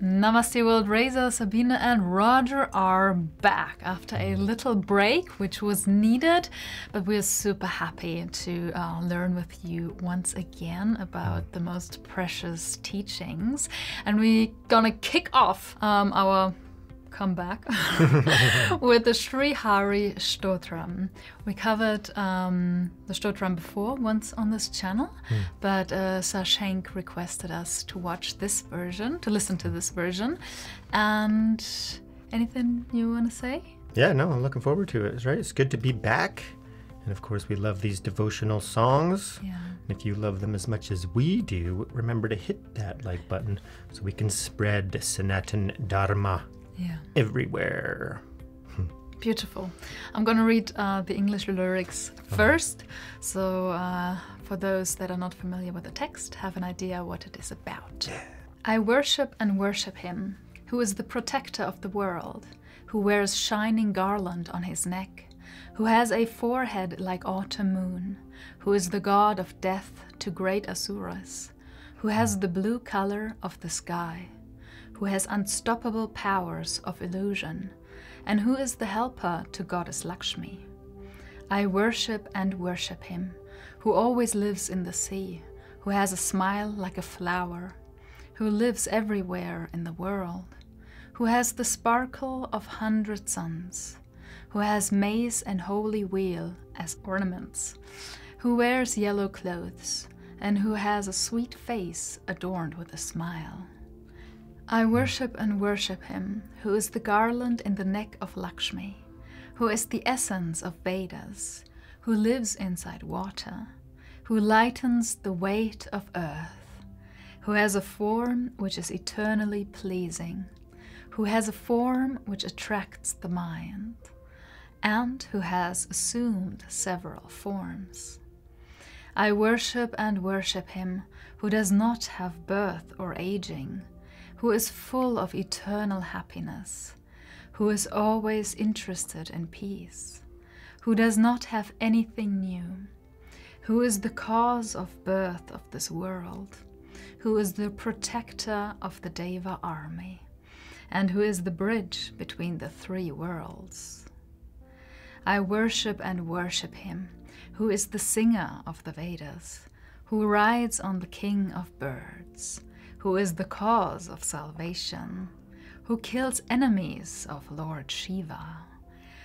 Namaste World Raiser, Sabine and Roger are back after a little break, which was needed, but we're super happy to learn with you once again about the most precious teachings. And we're gonna kick off our comeback with the Sri Hari Stotram. We covered the Stotram before, once on this channel, but Sashenk requested us to watch this version, to listen to this version. And anything you want to say? Yeah, no, I'm looking forward to it, right? It's good to be back. And of course, we love these devotional songs. Yeah. And if you love them as much as we do, remember to hit that like button so we can spread Sanatan Dharma everywhere. Beautiful. I'm going to read the English lyrics first. So for those that are not familiar with the text, have an idea what it is about. I worship and worship him, who is the protector of the world, who wears shining garland on his neck, who has a forehead like autumn moon, who is the god of death to great asuras, who has the blue color of the sky, who has unstoppable powers of illusion, and who is the helper to goddess Lakshmi. I worship and worship him, who always lives in the sea, who has a smile like a flower, who lives everywhere in the world, who has the sparkle of 100 suns, who has mace and holy wheel as ornaments, who wears yellow clothes, and who has a sweet face adorned with a smile. I worship and worship him, who is the garland in the neck of Lakshmi, who is the essence of Vedas, who lives inside water, who lightens the weight of earth, who has a form which is eternally pleasing, who has a form which attracts the mind, and who has assumed several forms. I worship and worship him, who does not have birth or aging, who is full of eternal happiness, who is always interested in peace, who does not have anything new, who is the cause of birth of this world, who is the protector of the Deva army, and who is the bridge between the three worlds. I worship and worship him, who is the singer of the Vedas, who rides on the king of birds, who is the cause of salvation, who kills enemies of Lord Shiva,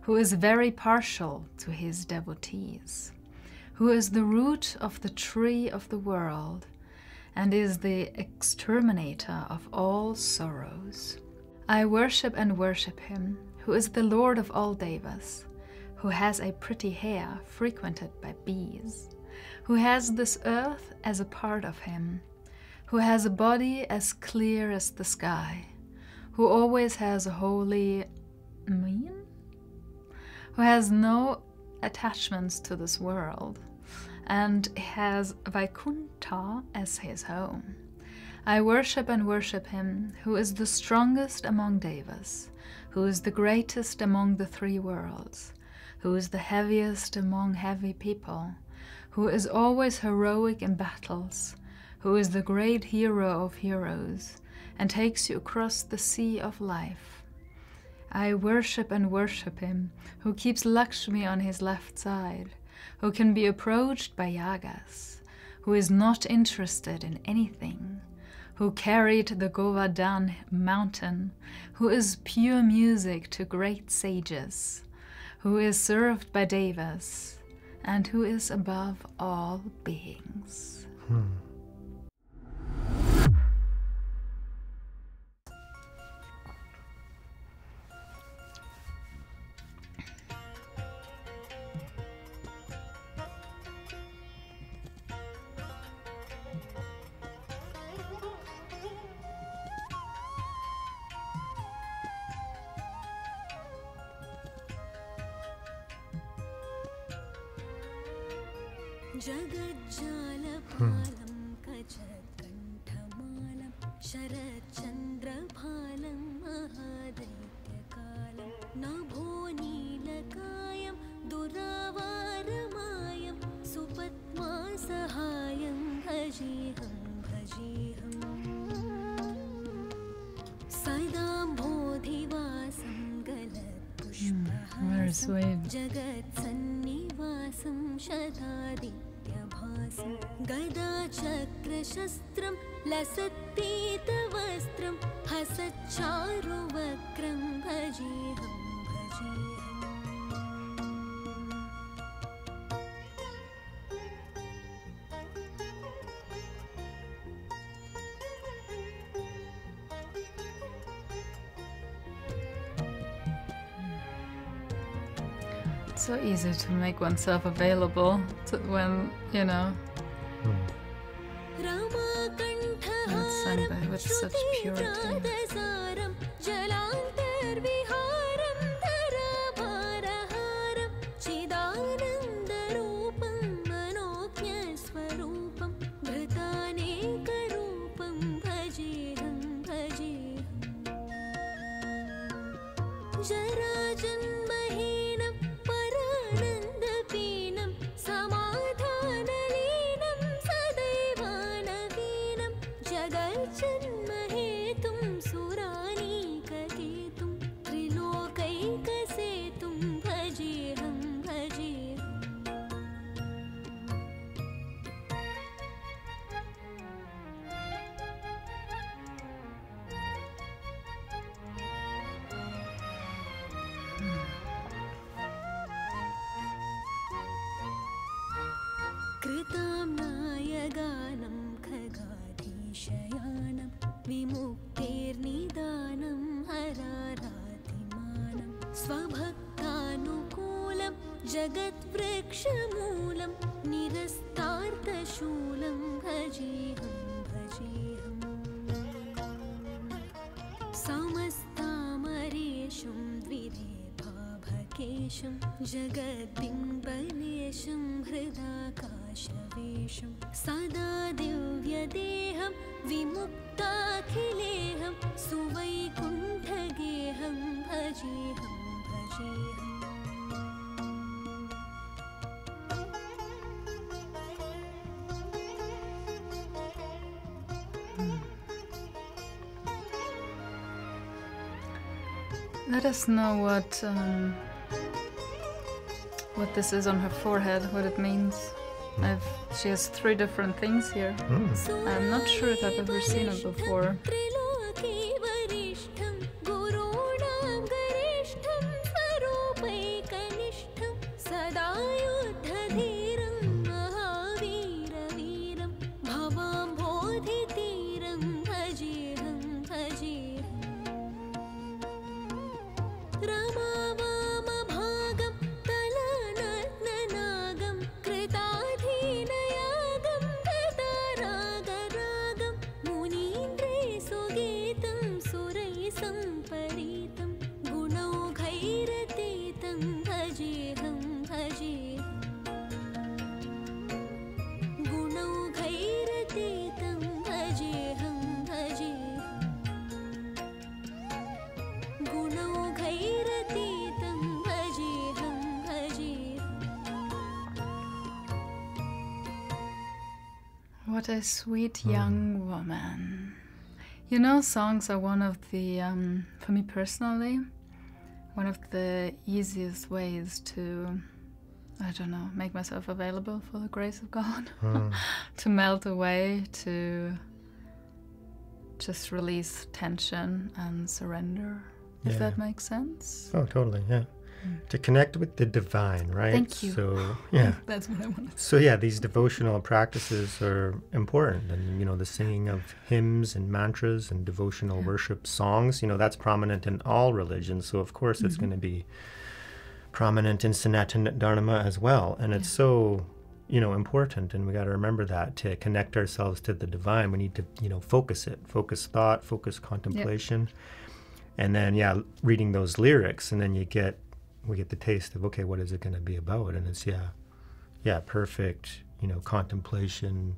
who is very partial to his devotees, who is the root of the tree of the world, and is the exterminator of all sorrows. I worship and worship him, who is the Lord of all Devas, who has a pretty hair frequented by bees, who has this earth as a part of him, who has a body as clear as the sky, who always has a holy mien, who has no attachments to this world, and has Vaikuntha as his home. I worship and worship him, who is the strongest among Devas, who is the greatest among the three worlds, who is the heaviest among heavy people, who is always heroic in battles, who is the great hero of heroes, and takes you across the sea of life. I worship and worship him, who keeps Lakshmi on his left side, who can be approached by yagas, who is not interested in anything, who carried the Govardhan mountain, who is pure music to great sages, who is served by devas, and who is above all beings. Jagajjalapalam kajatkanthamalam sharachandrabhalam mahadaitakalam nabho nilakayam duravaaramayam supatma sahayam bhajeham bhajeham गदाम्भोधिवासं Very गलत्पुष्पहासं sweet. जगत्सन्निवासं शतादित्यभासं गदाचक्रशस्त्रं लसत्पीतवस्त्रं हसच्चारुवक्त्रं भजेऽहं भजेऽहम् It's so easy to make oneself available to when, you know, when it's sung with such purity. कृताम्नायगानं खगाधीशयानं विमुक्तेर्निदानं हरारातिमानं स्वभक्तानुकूलं जगद्वृक्षमूलं निरस्तार्थशूलं भजेऽहं भजेऽहम् समस्तामरेशं द्विरेभाभकेशं जगद्बिम्बलेशं हृदाकाशवेशं सदा दिव्यदेहं विमुक्ताखिलेहं सुवैकुण्ठगेहं भजेऽहं भजेऽहम् Let us know what this is on her forehead, what it means. She has 3 different things here. I'm not sure if I've ever seen it before. What a sweet young woman. You know, songs are one of the, for me personally, one of the easiest ways to, I don't know, make myself available for the grace of God. To melt away, to just release tension and surrender, if that makes sense. Oh, totally, yeah. To connect with the divine, right? Thank you. So, yeah. That's what I wanted to say. So, yeah, these devotional practices are important. And, you know, the singing of hymns and mantras and devotional worship songs, you know, that's prominent in all religions. So, of course, it's going to be prominent in Sanatan Dharma as well. And it's so, you know, important. And we got to remember that to connect ourselves to the divine, we need to, you know, focus it, focus thought, focus contemplation. And then, reading those lyrics. And then we get the taste of, okay, what is it going to be about? And it's, perfect, you know, contemplation,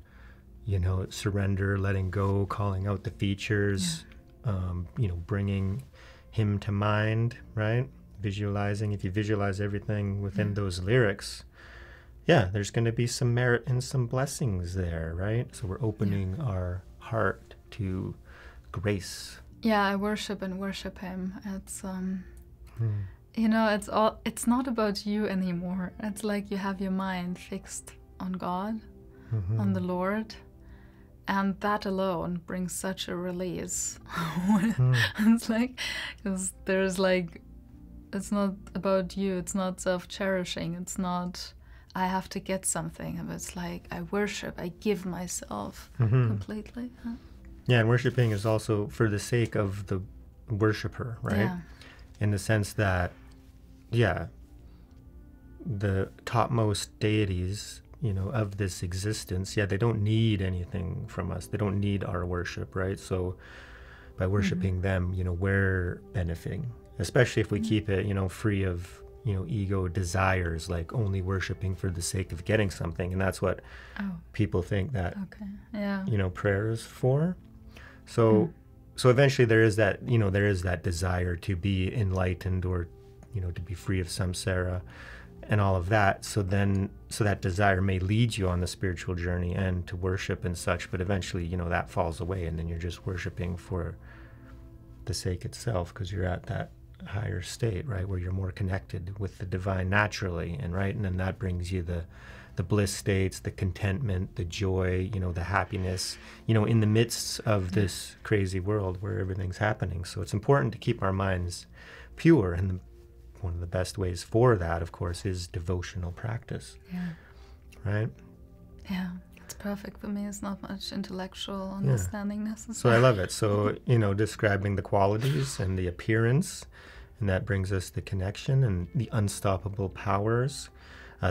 you know, surrender, letting go, calling out the features, you know, bringing him to mind, right? Visualizing. If you visualize everything within those lyrics, there's going to be some merit and some blessings there, right? So we're opening our heart to grace Yeah, I worship and worship him. It's you know, it's not about you anymore. It's like you have your mind fixed on God, on the Lord, and that alone brings such a release. It's like, because there's like, it's not about you, it's not self-cherishing, it's not I have to get something. It's like I worship, I give myself completely. Yeah, and worshiping is also for the sake of the worshiper, right? Yeah. In the sense that, yeah, the topmost deities, you know, of this existence, yeah, they don't need anything from us. They don't need our worship, right? So by worshiping them, you know, we're benefiting, especially if we keep it, you know, free of, you know, ego desires, like only worshiping for the sake of getting something. And that's what people think that, you know, prayer is for. So so eventually there is that, you know, there is that desire to be enlightened, or, you know, to be free of samsara and all of that. So that desire may lead you on the spiritual journey and to worship and such, but eventually, you know, that falls away, and then you're just worshiping for the sake itself, because you're at that higher state, right, where you're more connected with the divine naturally, and right, and then that brings you the bliss states, the contentment, the joy, you know, the happiness, you know, in the midst of this crazy world where everything's happening. So it's important to keep our minds pure, and one of the best ways for that, of course, is devotional practice. Right? Yeah, it's perfect for me. It's not much intellectual understanding necessary. So I love it. So, you know, describing the qualities and the appearance, and that brings us the connection and the unstoppable powers,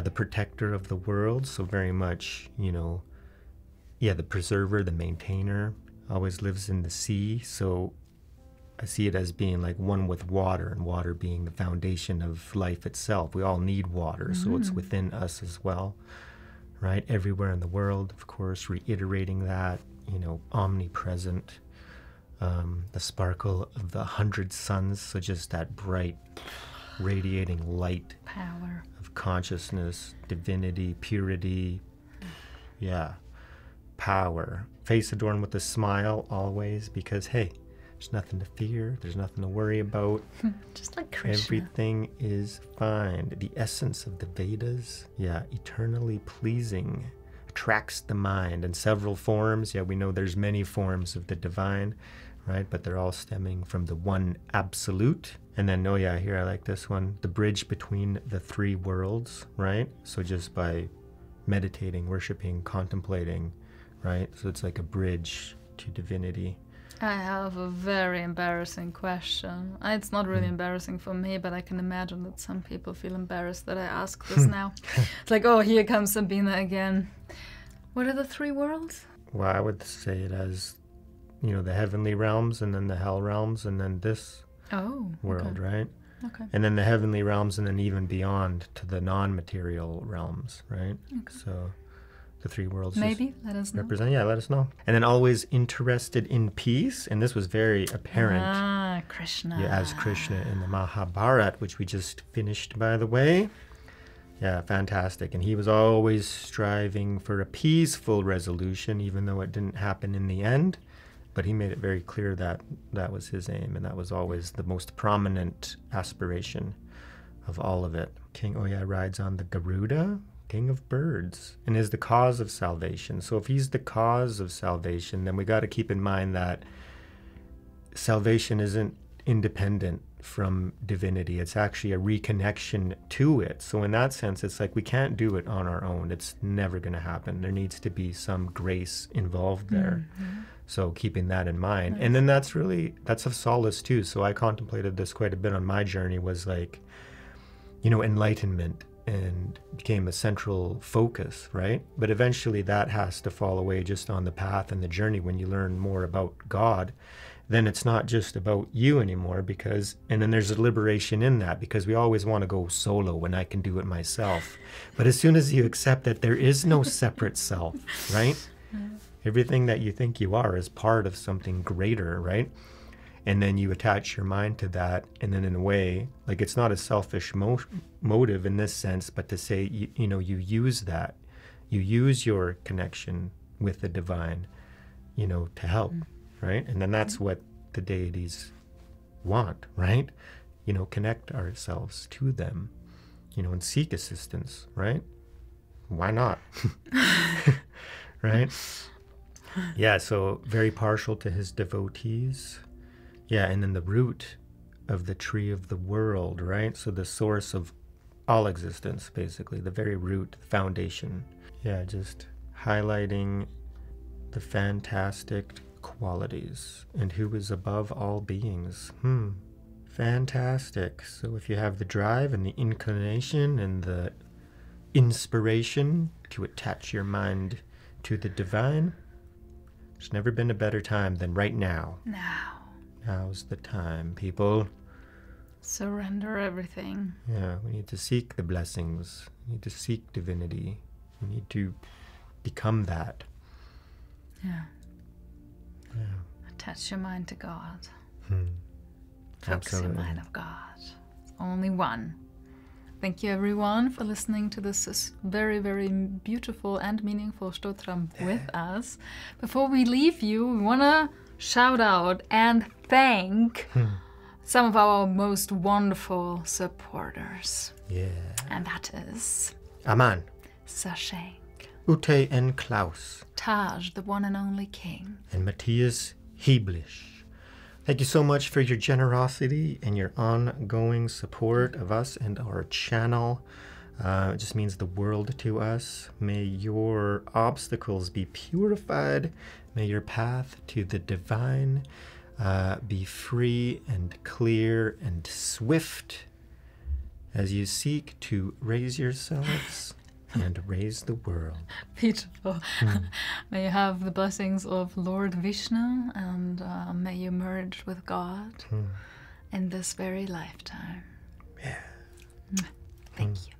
the protector of the world. So very much, you know, yeah, the preserver, the maintainer, always lives in the sea. So I see it as being like one with water, and water being the foundation of life itself. We all need water, so it's within us as well, right? Everywhere in the world, of course, reiterating that, you know, omnipresent, the sparkle of the 100 suns, so just that bright, radiating light, Power of consciousness, divinity, purity, yeah, power. Face adorned with a smile always, because, hey, there's nothing to fear. There's nothing to worry about. just like Krishna. Everything is fine. The essence of the Vedas, yeah, eternally pleasing, attracts the mind in several forms. Yeah, we know there's many forms of the divine, right? But they're all stemming from the one absolute. And then, oh yeah, here I like this one, the bridge between the three worlds, right? So just by meditating, worshiping, contemplating, right? So it's like a bridge to divinity. I have a very embarrassing question. It's not really embarrassing for me, but I can imagine that some people feel embarrassed that I ask this now. It's like, oh, here comes Sabine again. What are the three worlds? Well, I would say it as, you know, the heavenly realms, and then the hell realms, and then this world, right? Okay. And then the heavenly realms, and then even beyond to the non-material realms, right? Okay. So the three worlds Maybe, let us know. represent, yeah, let us know. And then always interested in peace, and this was very apparent. Krishna. Yeah, as Krishna in the Mahabharata, which we just finished, by the way. Yeah, fantastic. And he was always striving for a peaceful resolution, even though it didn't happen in the end. But he made it very clear that that was his aim, and that was always the most prominent aspiration of all of it. King Oya rides on the Garuda, king of birds, and is the cause of salvation. So if he's the cause of salvation, then we got to keep in mind that salvation isn't independent from divinity. It's actually a reconnection to it. So in that sense, it's like we can't do it on our own. It's never going to happen. There needs to be some grace involved there. So keeping that in mind. And then that's of solace too. So I contemplated this quite a bit on my journey, was like, you know, enlightenment, and became a central focus, right? But eventually that has to fall away just on the path and the journey. When you learn more about God, then it's not just about you anymore, and then there's a liberation in that, because we always want to go solo when I can do it myself. But as soon as you accept that there is no separate self, right? Everything that you think you are is part of something greater, right? And then you attach your mind to that, and then in a way, like, it's not a selfish motive in this sense, but to say, you know, you use that. You use your connection with the divine, you know, to help, right? And then that's what the deities want, right? You know, connect ourselves to them, you know, and seek assistance, right? Why not? Right? Yeah, so very partial to his devotees. Yeah, and then the root of the tree of the world, right? So the source of all existence, basically, the very root, foundation. Yeah, just highlighting the fantastic qualities and who is above all beings. Fantastic. So if you have the drive and the inclination and the inspiration to attach your mind to the divine, there's never been a better time than right now. Now's the time, people. Surrender everything. Yeah, we need to seek the blessings. We need to seek divinity. We need to become that. Yeah. Yeah. Attach your mind to God. Focus Absolutely. your mind of God. It's only one. Thank you everyone for listening to this very, very beautiful and meaningful Stotram with us. Before we leave you, we want to shout out and thank some of our most wonderful supporters. Yeah. And that is Aman, Sashank, Ute and Klaus, Taj, the one and only king, and Matthias Heblish. Thank you so much for your generosity and your ongoing support of us and our channel. It just means the world to us. May your obstacles be purified. May your path to the divine be free and clear and swift as you seek to raise yourselves and raise the world. beautiful. May you have the blessings of Lord Vishnu, and may you merge with God in this very lifetime. Yeah. Thank you.